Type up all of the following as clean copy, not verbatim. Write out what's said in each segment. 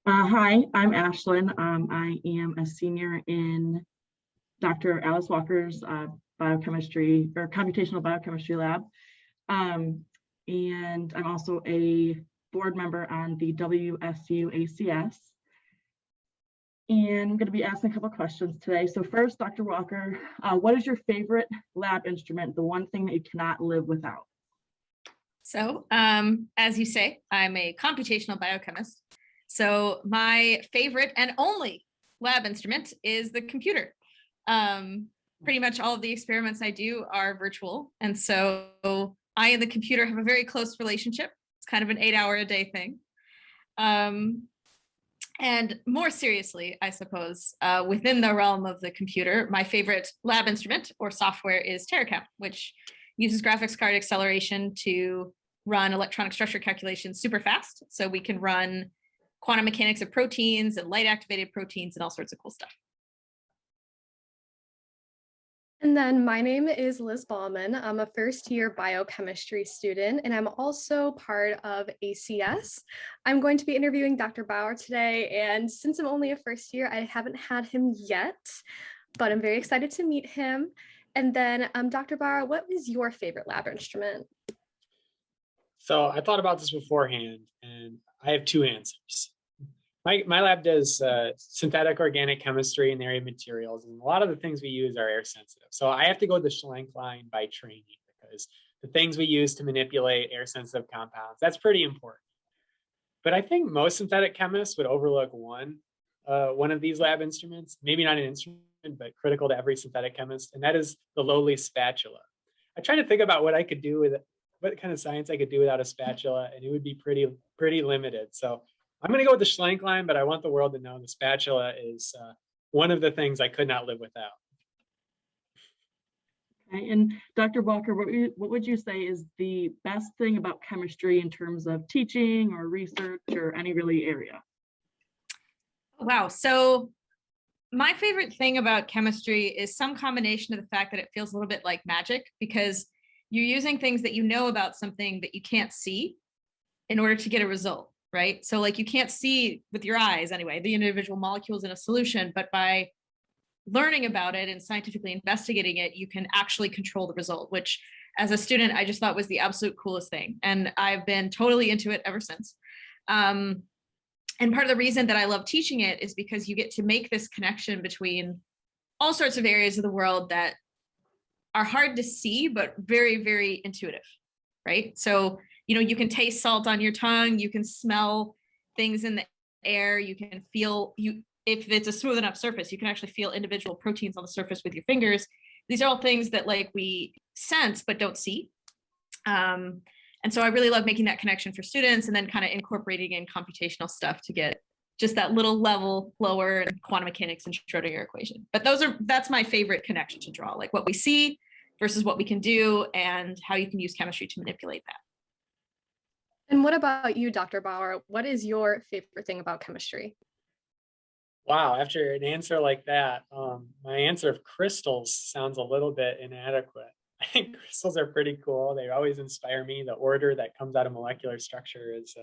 Hi, I'm Ashlyn. I am a senior in Dr. Alice Walker's biochemistry or computational biochemistry lab. And I'm also a board member on the WSU ACS. And I'm going to be asking a couple of questions today. So first, Dr. Walker, what is your favorite lab instrument, the one thing that you cannot live without? So as you say, I'm a computational biochemist. So my favorite and only lab instrument is the computer. Pretty much all of the experiments I do are virtual. And so I and the computer have a very close relationship. It's kind of an 8-hour-a-day thing. And more seriously, I suppose, within the realm of the computer, my favorite lab instrument or software is TerraChem, which uses graphics card acceleration to run electronic structure calculations super fast. So we can run quantum mechanics of proteins and light activated proteins and all sorts of cool stuff. And then my name is Liz Ballman. I'm a first-year biochemistry student, and I'm also part of ACS. I'm going to be interviewing Dr. Bour today, and since I'm only a first year, I haven't had him yet, but I'm very excited to meet him. And then Dr. Bour, what is your favorite lab instrument? So I thought about this beforehand, and I have two answers. My lab does synthetic organic chemistry in the area of materials, and a lot of the things we use are air sensitive. So I have to go the Schlenk line by training because the things we use to manipulate air sensitive compounds, that's pretty important. But I think most synthetic chemists would overlook one of these lab instruments, maybe not an instrument, but critical to every synthetic chemist, and that is the lowly spatula. I try to think about what I could do with it, what kind of science I could do without a spatula, and it would be pretty limited. So I'm going to go with the Schlenk line, but I want the world to know the spatula is one of the things I could not live without. Okay. And Dr. Walker, what would you say is the best thing about chemistry in terms of teaching or research or any really area? Wow. So my favorite thing about chemistry is some combination of the fact that it feels a little bit like magic because you're using things that you know about something that you can't see in order to get a result. Right? So like you can't see with your eyes anyway, the individual molecules in a solution, but by learning about it and scientifically investigating it, you can actually control the result, which as a student, I just thought was the absolute coolest thing. And I've been totally into it ever since. And part of the reason that I love teaching it is because you get to make this connection between all sorts of areas of the world that are hard to see, but very, very intuitive, right? So you can taste salt on your tongue, you can smell things in the air, you can feel, if it's a smooth enough surface, you can actually feel individual proteins on the surface with your fingers. These are all things that like we sense but don't see. And so I really love making that connection for students and then kind of incorporating in computational stuff to get just that little level lower in quantum mechanics and Schrodinger equation. But that's my favorite connection to draw, like what we see versus what we can do and how you can use chemistry to manipulate that. And what about you, Dr. Bour? What is your favorite thing about chemistry? Wow, after an answer like that, my answer of crystals sounds a little bit inadequate. I think crystals are pretty cool. They always inspire me. The order that comes out of molecular structure is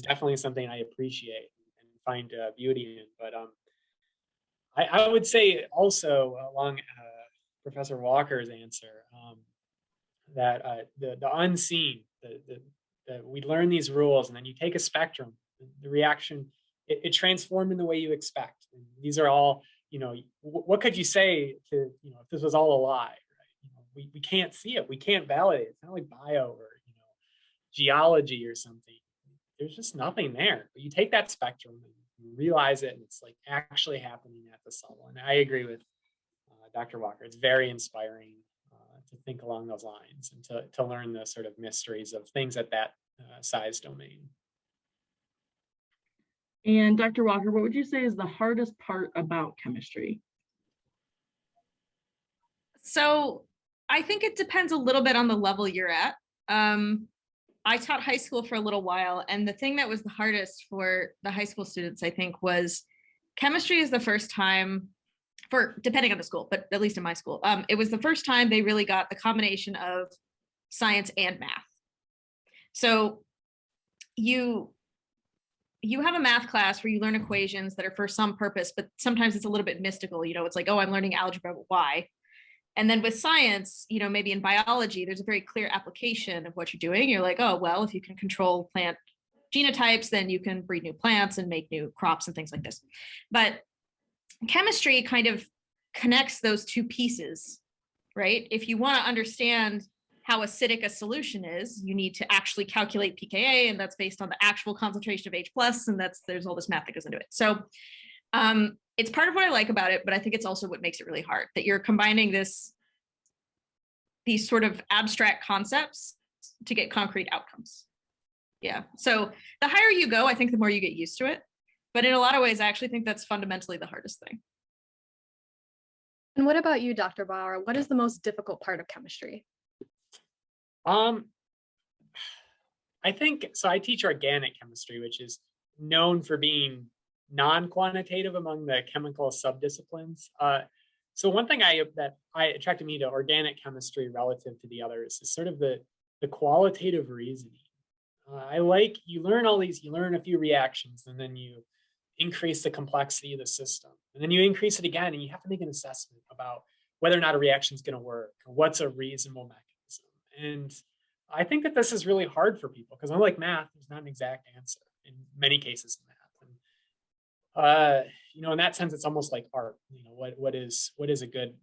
definitely something I appreciate and find beauty in. But I would say also along Professor Walker's answer that the unseen, we learn these rules, and then you take a spectrum, the reaction, it transformed in the way you expect. And these are all, what could you say to, if this was all a lie, right? We can't see it. We can't validate it. It's not like bio or, geology or something. There's just nothing there. But you take that spectrum and you realize it, and it's like actually happening at this level. And I agree with Dr. Walker. It's very inspiring to think along those lines and to learn the sort of mysteries of things at that size domain. And Dr. Walker, what would you say is the hardest part about chemistry? So I think it depends a little bit on the level you're at. I taught high school for a little while, and the thing that was the hardest for the high school students, I think, was chemistry is the first time, depending on the school, but at least in my school, it was the first time they really got the combination of science and math. So you have a math class where you learn equations that are for some purpose, but sometimes it's a little bit mystical. It's like, oh, I'm learning algebra, but why? And then with science, maybe in biology, there's a very clear application of what you're doing. You're like, oh, well, if you can control plant genotypes, then you can breed new plants and make new crops and things like this. But chemistry kind of connects those two pieces, right? If you want to understand how acidic a solution is, you need to actually calculate pKa, and that's based on the actual concentration of H+, and there's all this math that goes into it. So it's part of what I like about it, but I think it's also what makes it really hard, that you're combining these sort of abstract concepts to get concrete outcomes. Yeah, so the higher you go, I think the more you get used to it. But in a lot of ways, I actually think that's fundamentally the hardest thing. And what about you, Dr. Bour? What is the most difficult part of chemistry? I think, so I teach organic chemistry, which is known for being non-quantitative among the chemical subdisciplines. So one thing that attracted me to organic chemistry relative to the others is sort of the qualitative reasoning. You learn a few reactions, and then you increase the complexity of the system. And then you increase it again, and you have to make an assessment about whether or not a reaction is going to work, or what's a reasonable mechanism. And I think that this is really hard for people, because unlike math, there's not an exact answer in many cases in math. And in that sense, it's almost like art. What is a good,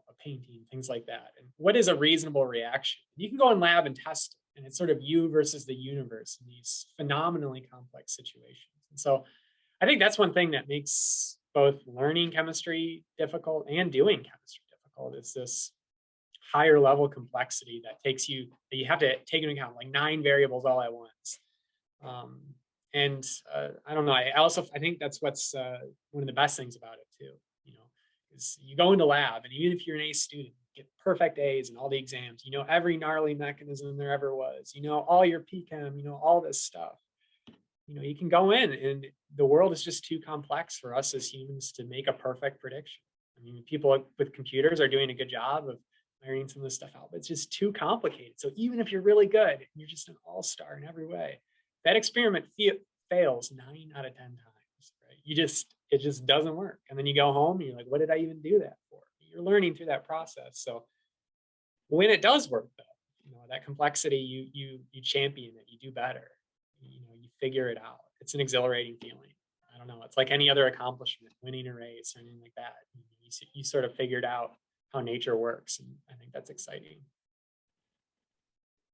a painting, things like that. And what is a reasonable reaction? You can go in lab and test it, and it's sort of you versus the universe in these phenomenally complex situations. And so I think that's one thing that makes both learning chemistry difficult and doing chemistry difficult, is this higher level complexity that you have to take into account, like 9 variables all at once. I don't know. I think that's what's one of the best things about it too. Is you go into lab, and even if you're an A student, you get perfect A's in all the exams. Every gnarly mechanism there ever was. All your PChem. All this stuff. You can go in, and the world is just too complex for us as humans to make a perfect prediction. I mean, people with computers are doing a good job of ironing some of this stuff out, but it's just too complicated. So even if you're really good, and you're just an all-star in every way, that experiment fails 9 out of 10 times, right? It just doesn't work. And then you go home, and you're like, what did I even do that for? You're learning through that process. So when it does work, though, that complexity, you champion it, you do better. You figure it out. It's an exhilarating feeling. I don't know. It's like any other accomplishment, winning a race or anything like that. You sort of figured out how nature works, and I think that's exciting.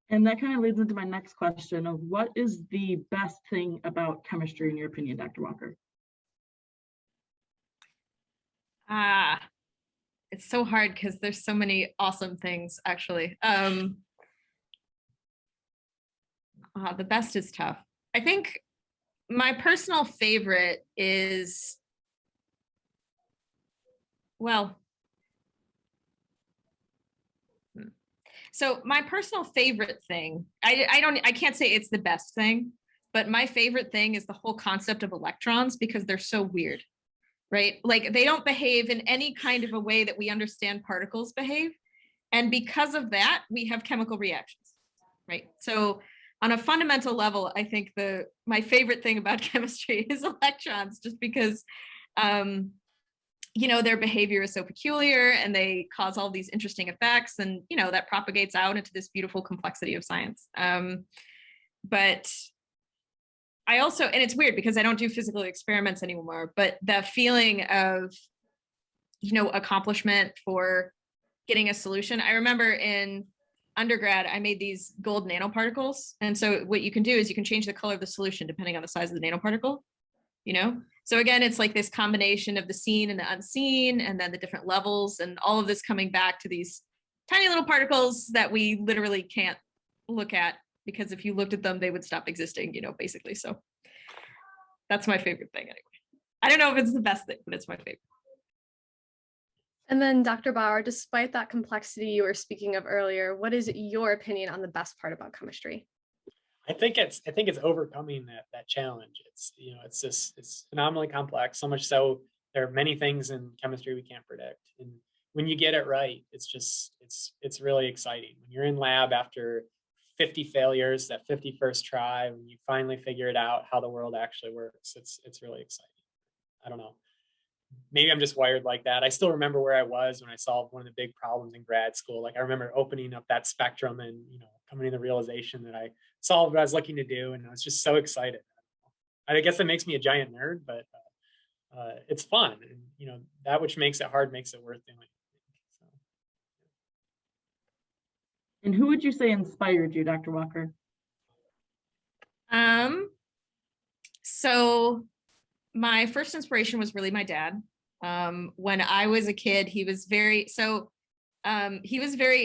And that kind of leads into my next question of what is the best thing about chemistry in your opinion, Dr. Walker? It's so hard because there's so many awesome things, actually. The best is tough. I think my personal favorite is, so my personal favorite thing, I can't say it's the best thing, but my favorite thing is the whole concept of electrons, because they're so weird, right? Like, they don't behave in any kind of a way that we understand particles behave. And because of that, we have chemical reactions, right? So on a fundamental level, I think my favorite thing about chemistry is electrons, just because their behavior is so peculiar, and they cause all these interesting effects, and that propagates out into this beautiful complexity of science. But I also, and it's weird because I don't do physical experiments anymore, but the feeling of accomplishment for getting a solution. I remember in undergrad, I made these gold nanoparticles, and so what you can do is you can change the color of the solution depending on the size of the nanoparticle. So again, it's like this combination of the seen and the unseen, and then the different levels, and all of this coming back to these tiny little particles that we literally can't look at, because if you looked at them, they would stop existing, basically. So that's my favorite thing anyway. I don't know if it's the best thing, but it's my favorite. And then Dr. Bour, despite that complexity you were speaking of earlier, what is your opinion on the best part about chemistry? I think it's overcoming that challenge. It's phenomenally complex, so much so there are many things in chemistry we can't predict. And when you get it right, it's really exciting. When you're in lab after 50 failures, that 51st try, when you finally figure it out how the world actually works, it's really exciting. I don't know. Maybe I'm just wired like that. I still remember where I was when I solved one of the big problems in grad school. Like I remember opening up that spectrum and, coming to the realization that I solved what I was looking to do. And I was just so excited. I guess it makes me a giant nerd, but it's fun. And, that which makes it hard makes it worth doing. So. And who would you say inspired you, Dr. Walker? So my first inspiration was really my dad. When I was a kid, he was very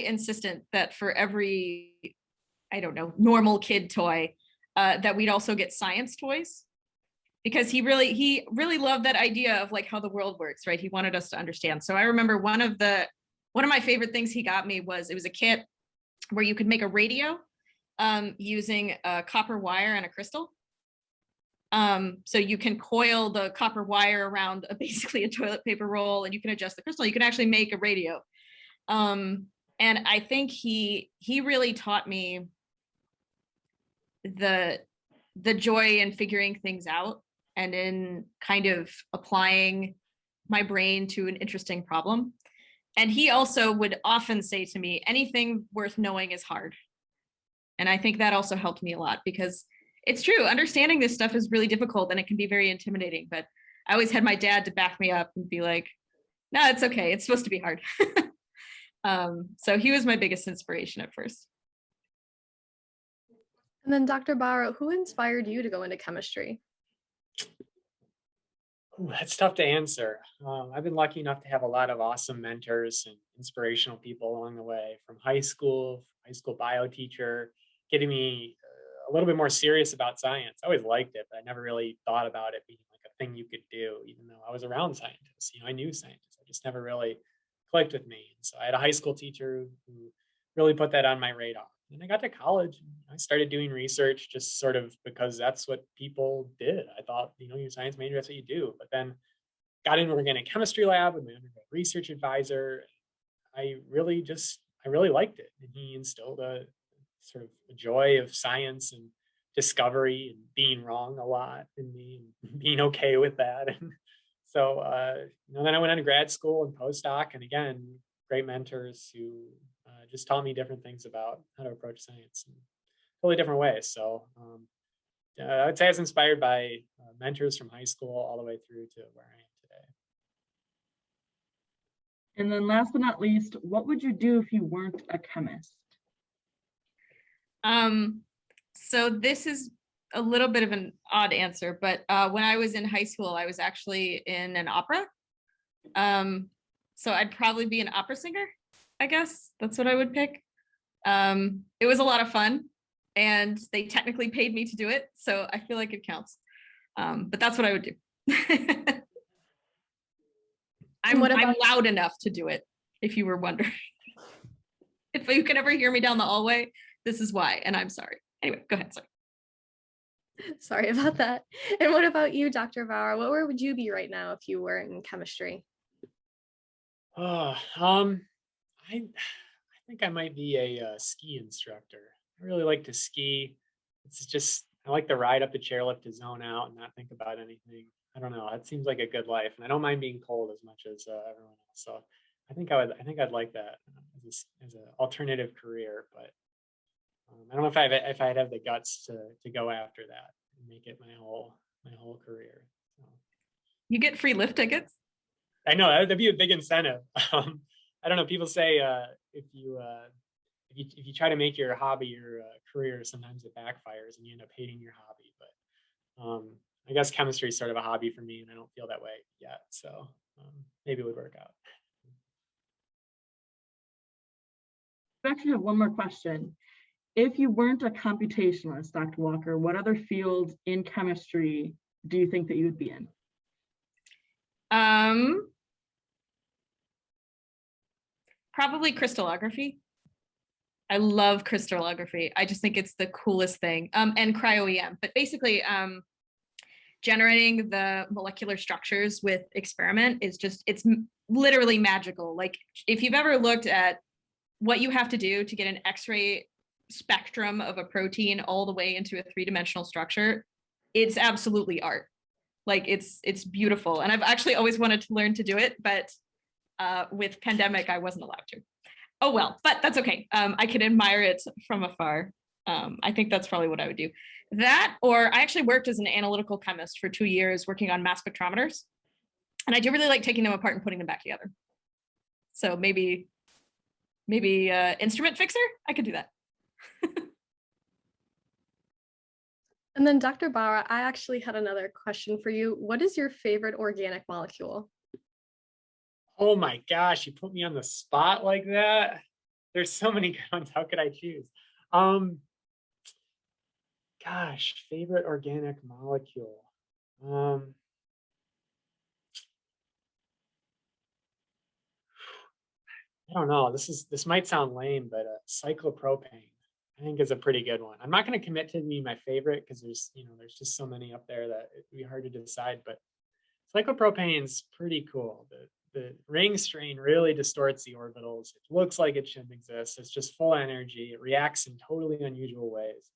insistent that for every, I don't know, normal kid toy, that we'd also get science toys, because he really loved that idea of like how the world works, right? He wanted us to understand. So I remember one of my favorite things he got me it was a kit where you could make a radio using a copper wire and a crystal. So you can coil the copper wire around basically a toilet paper roll, and you can adjust the crystal. You can actually make a radio. And I think he really taught me the joy in figuring things out and in kind of applying my brain to an interesting problem. And he also would often say to me, anything worth knowing is hard. And I think that also helped me a lot, because it's true, understanding this stuff is really difficult and it can be very intimidating, but I always had my dad to back me up and be like, no, it's okay. It's supposed to be hard. So he was my biggest inspiration at first. And then Dr. Bour, who inspired you to go into chemistry? Ooh, that's tough to answer. I've been lucky enough to have a lot of awesome mentors and inspirational people along the way, from high school bio teacher, getting me a little bit more serious about science. I always liked it, but I never really thought about it being like a thing you could do, even though I was around scientists. I knew scientists. I just never really clicked with me. And so I had a high school teacher who really put that on my radar. And I got to college and I started doing research just sort of because that's what people did. I thought, you're a science major, that's what you do. But then got into an organic chemistry lab with my undergrad research advisor. I really liked it. And he instilled a sort of a joy of science and discovery and being wrong a lot in me, and being okay with that. And so, then I went on to grad school and postdoc, and again, great mentors who just taught me different things about how to approach science in totally different ways. So I would say I was inspired by mentors from high school all the way through to where I am today. And then last but not least, what would you do if you weren't a chemist? So this is a little bit of an odd answer, but when I was in high school, I was actually in an opera. So I'd probably be an opera singer, I guess. That's what I would pick. It was a lot of fun, and they technically paid me to do it, so I feel like it counts. But that's what I would do. I'm loud enough to do it, if you were wondering. If you can ever hear me down the hallway, this is why, and I'm sorry. Anyway, go ahead, sorry. Sorry about that. And what about you, Dr. Bour? Where would you be right now if you were in chemistry? I think I might be a ski instructor. I really like to ski. I like to ride up the chairlift to zone out and not think about anything. I don't know. It seems like a good life, and I don't mind being cold as much as everyone else. So I think I'd like that as an alternative career. But I don't know if I'd have the guts to go after that and make it my whole career. So. You get free lift tickets? I know that'd be a big incentive. I don't know. People say if you try to make your hobby your career, sometimes it backfires and you end up hating your hobby. But I guess chemistry is sort of a hobby for me, and I don't feel that way yet. So maybe it would work out. I actually have one more question. If you weren't a computationalist, Dr. Walker, what other field in chemistry do you think that you would be in? Probably crystallography. I love crystallography. I just think it's the coolest thing. And cryo-EM, but basically generating the molecular structures with experiment is it's literally magical. Like if you've ever looked at what you have to do to get an X-ray spectrum of a protein all the way into a three-dimensional structure, it's absolutely art. Like it's beautiful. And I've actually always wanted to learn to do it, but with pandemic, I wasn't allowed to. Oh, well, but that's okay. I can admire it from afar. I think that's probably what I would do. That, or I actually worked as an analytical chemist for 2 years working on mass spectrometers. And I do really like taking them apart and putting them back together. So maybe instrument fixer, I could do that. And then Dr. Bour, I actually had another question for you. What is your favorite organic molecule? Oh my gosh, you put me on the spot like that. There's so many good ones. How could I choose? Gosh, favorite organic molecule. I don't know. This might sound lame, but cyclopropane, I think, is a pretty good one. I'm not going to commit to be my favorite because there's just so many up there that it'd be hard to decide. But cyclopropane's pretty cool. The ring strain really distorts the orbitals. It looks like it shouldn't exist. It's just full energy. It reacts in totally unusual ways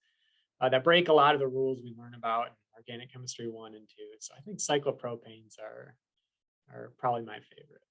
that break a lot of the rules we learn about in organic chemistry 1 and 2. So I think cyclopropanes are probably my favorite.